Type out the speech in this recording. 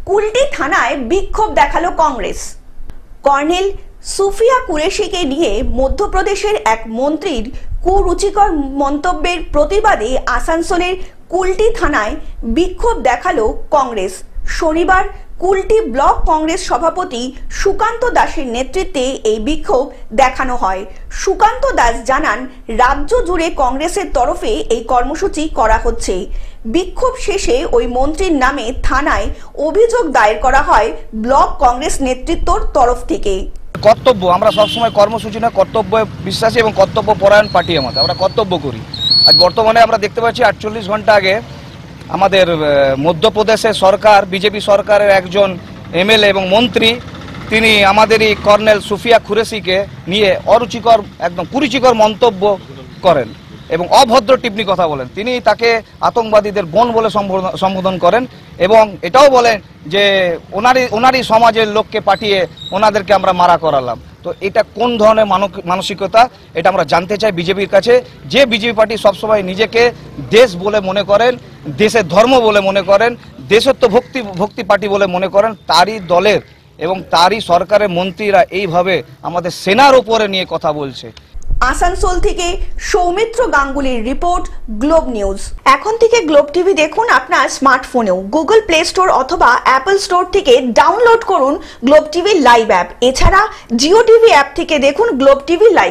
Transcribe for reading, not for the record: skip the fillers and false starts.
কুলটি থানায় বিক্ষোভ দেখালো কংগ্রেস। কর্নেল সুফিয়া কুরেশিকে নিয়ে মধ্যপ্রদেশের এক মন্ত্রীর কুরুচিকর মন্তব্যের প্রতিবাদে আসানসোলের কুলটি থানায় বিক্ষোভ দেখালো কংগ্রেস। শনিবার কুলটি ব্লক কংগ্রেস সভাপতি সুকান্ত দাসের নেতৃত্বে এই বিক্ষোভ দেখানো হয়। সুকান্ত দাস জানান, রাজ্য জুড়ে কংগ্রেসের তরফে এই কর্মসূচি করা হচ্ছে। বিক্ষোভ শেষে ওই মন্ত্রীর নামে থানায় অভিযোগ দায়ের করা হয় ব্লক কংগ্রেস নেতৃত্বর তরফ থেকে। কর্তব্য, আমরা সবসময় কর্মসূচি না, কর্তব্য বিশ্বাসী এবং কর্তব্য পরায়ণ পার্টি আমাদের, আমরা কর্তব্য করি। আজ বর্তমানে আমরা দেখতে পাচ্ছি 48 ঘন্টা আগে আমাদের মধ্যপ্রদেশের সরকার, বিজেপি সরকারের একজন এমএলএ এবং মন্ত্রী, তিনি আমাদেরই কর্নেল সুফিয়া কুরেশিকে নিয়ে অরুচিকর, একদম কুরুচিকর মন্তব্য করেন এবং অভদ্র টিপ্পনি কথা বলেন। তিনি তাকে আতঙ্কবাদীদের বোন বলে সম্বোধন করেন এবং এটাও বলেন যে ওনারই সমাজের লোককে পাঠিয়ে ওনাদেরকে আমরা মারা করালাম। তো এটা কোন ধরনের মানসিকতা, এটা আমরা জানতে চাই বিজেপির কাছে। যে বিজেপি পার্টি সবসময় নিজেকে দেশ বলে মনে করেন, দেশের ধর্ম বলে মনে করেন, দেশত্ব ভক্তি পার্টি বলে মনে করেন, তারই দলের এবং তারই সরকারের মন্ত্রীরা এইভাবে আমাদের সেনার উপরে নিয়ে কথা বলছে। আসানসোল থেকে সৌমিত্র গাঙ্গুলির রিপোর্ট, গ্লোব নিউজ। এখন থেকে গ্লোব টিভি দেখুন আপনার স্মার্টফোনেও। গুগল প্লে স্টোর অথবা অ্যাপল স্টোর থেকে ডাউনলোড করুন গ্লোব টিভি লাইভ অ্যাপ। এছাড়া জিও টিভি অ্যাপ থেকে দেখুন গ্লোব টিভি লাইভ।